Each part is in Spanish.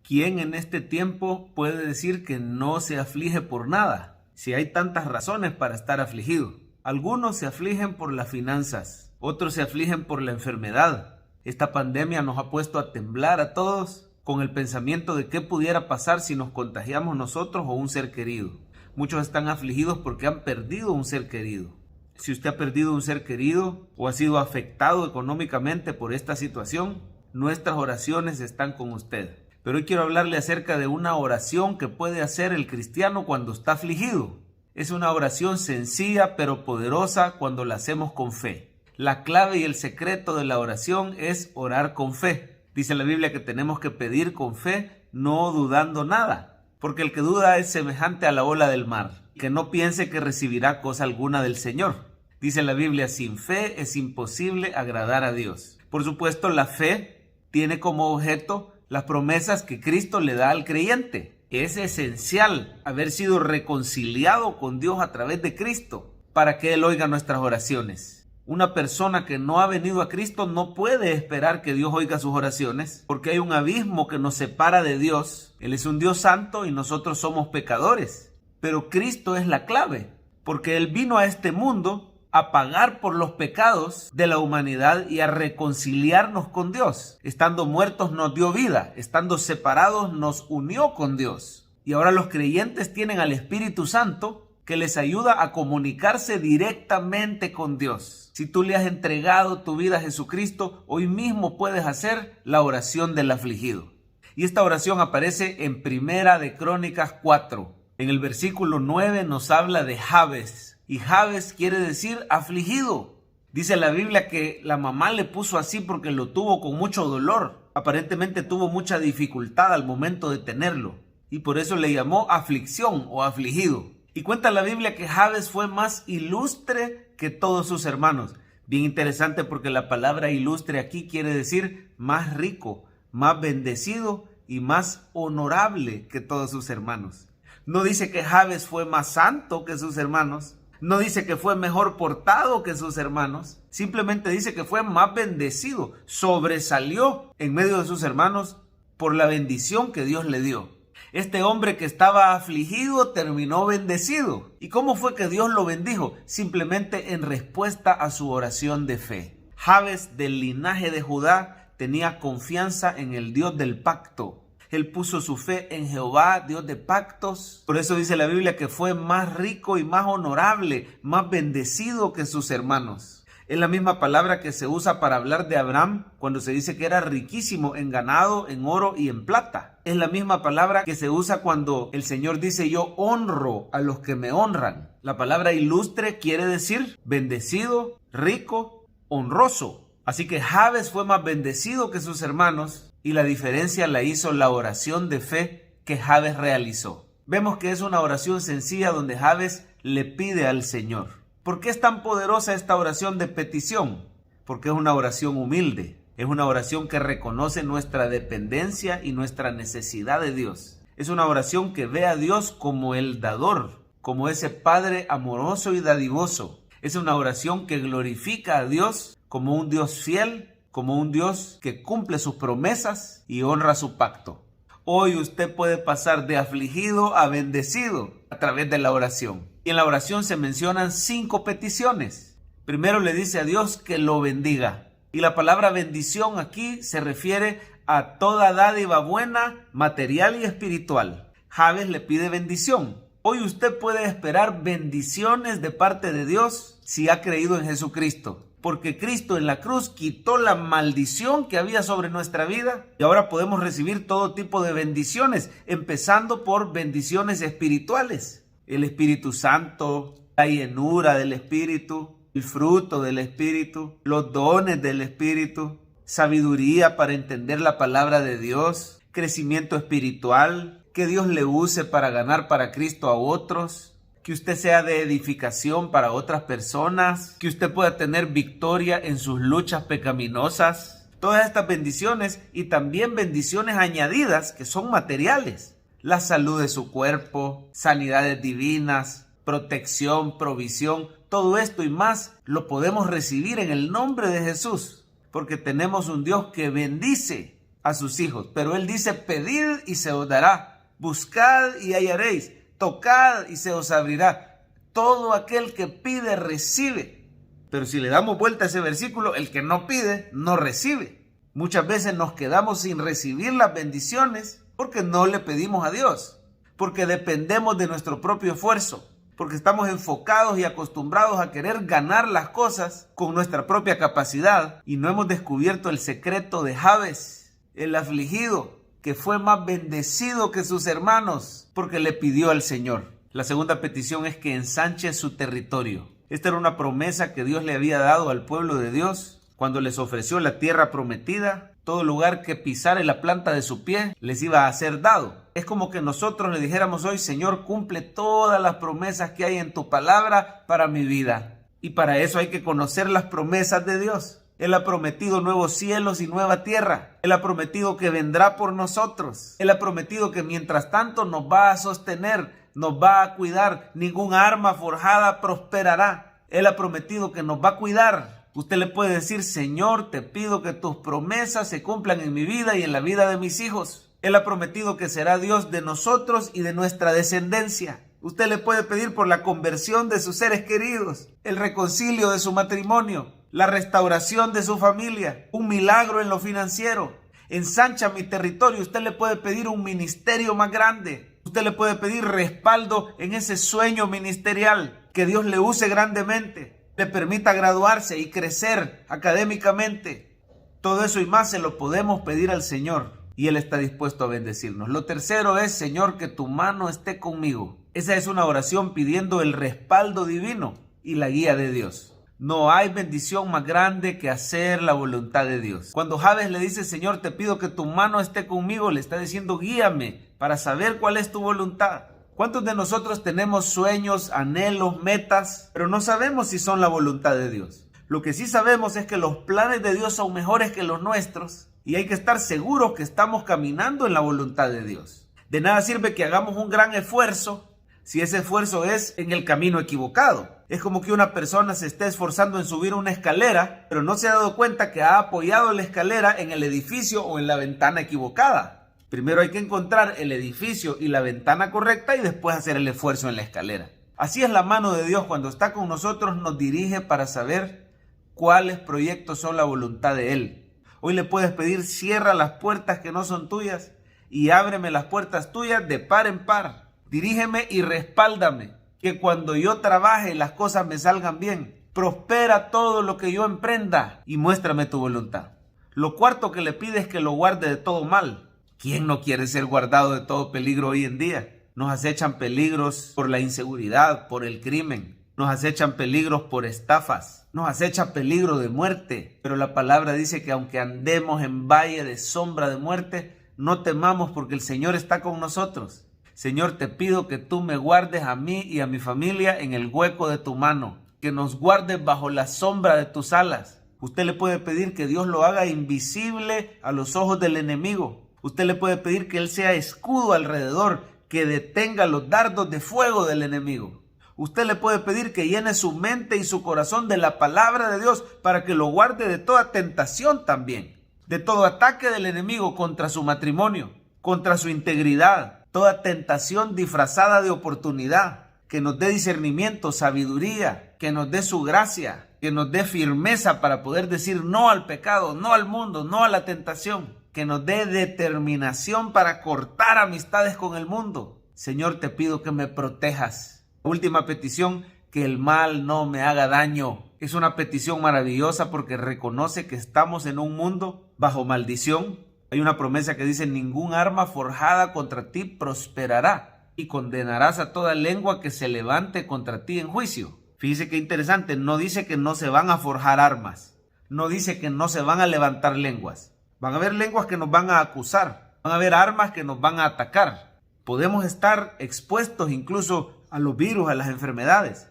¿Quién en este tiempo puede decir que no se aflige por nada? Si hay tantas razones para estar afligido. Algunos se afligen por las finanzas, otros se afligen por la enfermedad. Esta pandemia nos ha puesto a temblar a todos con el pensamiento de qué pudiera pasar si nos contagiamos nosotros o un ser querido. Muchos están afligidos porque han perdido un ser querido. Si usted ha perdido un ser querido o ha sido afectado económicamente por esta situación, nuestras oraciones están con usted. Pero hoy quiero hablarle acerca de una oración que puede hacer el cristiano cuando está afligido. Es una oración sencilla pero poderosa cuando la hacemos con fe. La clave y el secreto de la oración es orar con fe. Dice la Biblia que tenemos que pedir con fe, no dudando nada, porque el que duda es semejante a la ola del mar, que no piense que recibirá cosa alguna del Señor. Dice la Biblia, sin fe es imposible agradar a Dios. Por supuesto, la fe tiene como objeto las promesas que Cristo le da al creyente. Es esencial haber sido reconciliado con Dios a través de Cristo para que Él oiga nuestras oraciones. Una persona que no ha venido a Cristo no puede esperar que Dios oiga sus oraciones porque hay un abismo que nos separa de Dios. Él es un Dios santo y nosotros somos pecadores. Pero Cristo es la clave porque Él vino a este mundo a pagar por los pecados de la humanidad y a reconciliarnos con Dios. Estando muertos nos dio vida, estando separados nos unió con Dios. Y ahora los creyentes tienen al Espíritu Santo que les ayuda a comunicarse directamente con Dios. Si tú le has entregado tu vida a Jesucristo, hoy mismo puedes hacer la oración del afligido. Y esta oración aparece en Primera de Crónicas 4. En el versículo 9 nos habla de Jabes. Y Jabes quiere decir afligido. Dice la Biblia que la mamá le puso así porque lo tuvo con mucho dolor. Aparentemente tuvo mucha dificultad al momento de tenerlo. Y por eso le llamó aflicción o afligido. Y cuenta la Biblia que Jabes fue más ilustre que todos sus hermanos. Bien interesante porque la palabra ilustre aquí quiere decir más rico, más bendecido y más honorable que todos sus hermanos. No dice que Jabes fue más santo que sus hermanos. No dice que fue mejor portado que sus hermanos, simplemente dice que fue más bendecido, sobresalió en medio de sus hermanos por la bendición que Dios le dio. Este hombre que estaba afligido terminó bendecido. ¿Y cómo fue que Dios lo bendijo? Simplemente en respuesta a su oración de fe. Jabes, del linaje de Judá, tenía confianza en el Dios del pacto. Él puso su fe en Jehová, Dios de pactos. Por eso dice la Biblia que fue más rico y más honorable, más bendecido que sus hermanos. Es la misma palabra que se usa para hablar de Abraham cuando se dice que era riquísimo en ganado, en oro y en plata. Es la misma palabra que se usa cuando el Señor dice yo honro a los que me honran. La palabra ilustre quiere decir bendecido, rico, honroso. Así que Jabes fue más bendecido que sus hermanos. Y la diferencia la hizo la oración de fe que Jabes realizó. Vemos que es una oración sencilla donde Jabes le pide al Señor. ¿Por qué es tan poderosa esta oración de petición? Porque es una oración humilde. Es una oración que reconoce nuestra dependencia y nuestra necesidad de Dios. Es una oración que ve a Dios como el dador, como ese Padre amoroso y dadivoso. Es una oración que glorifica a Dios como un Dios fiel, como un Dios que cumple sus promesas y honra su pacto. Hoy usted puede pasar de afligido a bendecido a través de la oración. Y en la oración se mencionan 5 peticiones. Primero le dice a Dios que lo bendiga. Y la palabra bendición aquí se refiere a toda dádiva buena, material y espiritual. Jabes le pide bendición. Hoy usted puede esperar bendiciones de parte de Dios si ha creído en Jesucristo. Porque Cristo en la cruz quitó la maldición que había sobre nuestra vida y ahora podemos recibir todo tipo de bendiciones, empezando por bendiciones espirituales. El Espíritu Santo, la llenura del Espíritu, el fruto del Espíritu, los dones del Espíritu, sabiduría para entender la palabra de Dios, crecimiento espiritual, que Dios le use para ganar para Cristo a otros. Que usted sea de edificación para otras personas, que usted pueda tener victoria en sus luchas pecaminosas. Todas estas bendiciones y también bendiciones añadidas que son materiales. La salud de su cuerpo, sanidades divinas, protección, provisión, todo esto y más lo podemos recibir en el nombre de Jesús. Porque tenemos un Dios que bendice a sus hijos. Pero Él dice, pedid y se os dará, buscad y hallaréis, tocad y se os abrirá. Todo aquel que pide, recibe. Pero si le damos vuelta a ese versículo, el que no pide, no recibe. Muchas veces nos quedamos sin recibir las bendiciones porque no le pedimos a Dios, porque dependemos de nuestro propio esfuerzo, porque estamos enfocados y acostumbrados a querer ganar las cosas con nuestra propia capacidad y no hemos descubierto el secreto de Jabes, el afligido, que fue más bendecido que sus hermanos porque le pidió al Señor. La segunda petición es que ensanche su territorio. Esta era una promesa que Dios le había dado al pueblo de Dios cuando les ofreció la tierra prometida. Todo lugar que pisare la planta de su pie les iba a ser dado. Es como que nosotros le dijéramos hoy, Señor, cumple todas las promesas que hay en tu palabra para mi vida. Y para eso hay que conocer las promesas de Dios. Él ha prometido nuevos cielos y nueva tierra. Él ha prometido que vendrá por nosotros. Él ha prometido que mientras tanto nos va a sostener, nos va a cuidar. Ningún arma forjada prosperará. Él ha prometido que nos va a cuidar. Usted le puede decir, Señor, te pido que tus promesas se cumplan en mi vida y en la vida de mis hijos. Él ha prometido que será Dios de nosotros y de nuestra descendencia. Usted le puede pedir por la conversión de sus seres queridos, el reconcilio de su matrimonio, la restauración de su familia, un milagro en lo financiero. Ensancha mi territorio. Usted le puede pedir un ministerio más grande. Usted le puede pedir respaldo en ese sueño ministerial, que Dios le use grandemente, le permita graduarse y crecer académicamente. Todo eso y más se lo podemos pedir al Señor y Él está dispuesto a bendecirnos. Lo tercero es, Señor, que tu mano esté conmigo. Esa es una oración pidiendo el respaldo divino y la guía de Dios. No hay bendición más grande que hacer la voluntad de Dios. Cuando Jabes le dice, Señor, te pido que tu mano esté conmigo, le está diciendo, guíame para saber cuál es tu voluntad. ¿Cuántos de nosotros tenemos sueños, anhelos, metas, pero no sabemos si son la voluntad de Dios? Lo que sí sabemos es que los planes de Dios son mejores que los nuestros y hay que estar seguros que estamos caminando en la voluntad de Dios. De nada sirve que hagamos un gran esfuerzo si ese esfuerzo es en el camino equivocado. Es como que una persona se esté esforzando en subir una escalera, pero no se ha dado cuenta que ha apoyado la escalera en el edificio o en la ventana equivocada. Primero hay que encontrar el edificio y la ventana correcta y después hacer el esfuerzo en la escalera. Así es la mano de Dios. Cuando está con nosotros nos dirige para saber cuáles proyectos son la voluntad de Él. Hoy le puedes pedir, cierra las puertas que no son tuyas y ábreme las puertas tuyas de par en par. Dirígeme y respáldame, que cuando yo trabaje las cosas me salgan bien. Prospera todo lo que yo emprenda y muéstrame tu voluntad. Lo cuarto que le pide es que lo guarde de todo mal. ¿Quién no quiere ser guardado de todo peligro hoy en día? Nos acechan peligros por la inseguridad, por el crimen. Nos acechan peligros por estafas. Nos acecha peligro de muerte. Pero la palabra dice que aunque andemos en valle de sombra de muerte, no temamos porque el Señor está con nosotros. Señor, te pido que tú me guardes a mí y a mi familia en el hueco de tu mano. Que nos guardes bajo la sombra de tus alas. Usted le puede pedir que Dios lo haga invisible a los ojos del enemigo. Usted le puede pedir que Él sea escudo alrededor, que detenga los dardos de fuego del enemigo. Usted le puede pedir que llene su mente y su corazón de la palabra de Dios para que lo guarde de toda tentación también, de todo ataque del enemigo contra su matrimonio, contra su integridad, toda tentación disfrazada de oportunidad, que nos dé discernimiento, sabiduría, que nos dé su gracia, que nos dé firmeza para poder decir no al pecado, no al mundo, no a la tentación. Que nos dé determinación para cortar amistades con el mundo. Señor, te pido que me protejas. Última petición, que el mal no me haga daño. Es una petición maravillosa porque reconoce que estamos en un mundo bajo maldición. Hay una promesa que dice, ningún arma forjada contra ti prosperará y condenarás a toda lengua que se levante contra ti en juicio. Fíjese qué interesante, no dice que no se van a forjar armas. No dice que no se van a levantar lenguas. Van a haber lenguas que nos van a acusar, van a haber armas que nos van a atacar. Podemos estar expuestos incluso a los virus, a las enfermedades.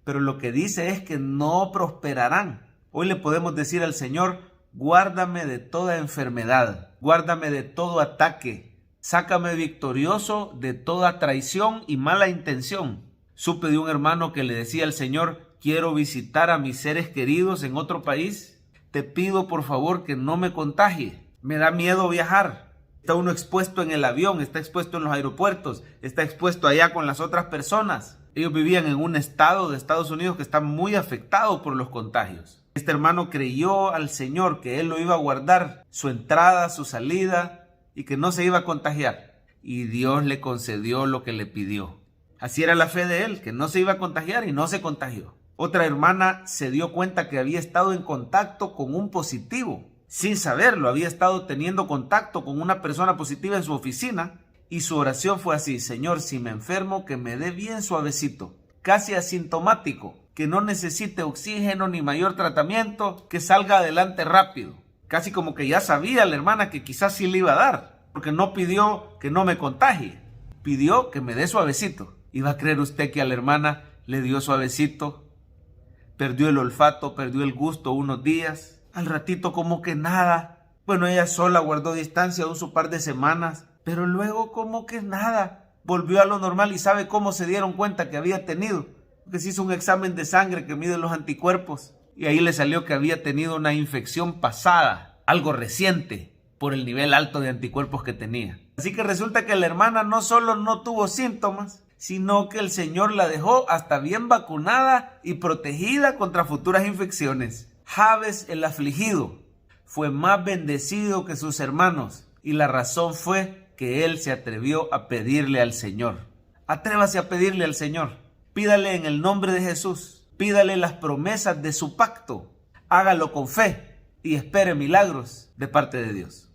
Pero lo que dice es que no prosperarán. Hoy le podemos decir al Señor, guárdame de toda enfermedad, guárdame de todo ataque, sácame victorioso de toda traición y mala intención. Supe de un hermano que le decía al Señor, quiero visitar a mis seres queridos en otro país. Te pido por favor que no me contagie. me da miedo viajar. Está uno expuesto en el avión, está expuesto en los aeropuertos, está expuesto allá con las otras personas. Ellos vivían en un estado de Estados Unidos que está muy afectado por los contagios. Este hermano creyó al Señor que Él lo iba a guardar, su entrada, su salida, y que no se iba a contagiar. Y Dios le concedió lo que le pidió. Así era la fe de él, que no se iba a contagiar y no se contagió. Otra hermana se dio cuenta que había estado en contacto con un positivo. Sin saberlo, había estado teniendo contacto con una persona positiva en su oficina. Y su oración fue así: Señor, si me enfermo, que me dé bien suavecito, casi asintomático, que no necesite oxígeno ni mayor tratamiento, que salga adelante rápido. Casi como que ya sabía la hermana que quizás sí le iba a dar, porque no pidió que no me contagie, pidió que me dé suavecito. ¿Y va a creer usted que a la hermana le dio suavecito? Perdió el olfato, perdió el gusto unos días, al ratito como que nada. Bueno, ella sola guardó distancia un par de semanas, pero luego como que nada, volvió a lo normal. ¿Y sabe cómo se dieron cuenta que había tenido? Porque se hizo un examen de sangre que mide los anticuerpos y ahí le salió que había tenido una infección pasada, algo reciente, por el nivel alto de anticuerpos que tenía. Así que resulta que la hermana no solo no tuvo síntomas, sino que el Señor la dejó hasta bien vacunada y protegida contra futuras infecciones. Jabes, el afligido, fue más bendecido que sus hermanos, y la razón fue que él se atrevió a pedirle al Señor. Atrévase a pedirle al Señor. Pídale en el nombre de Jesús. Pídale las promesas de su pacto. Hágalo con fe y espere milagros de parte de Dios.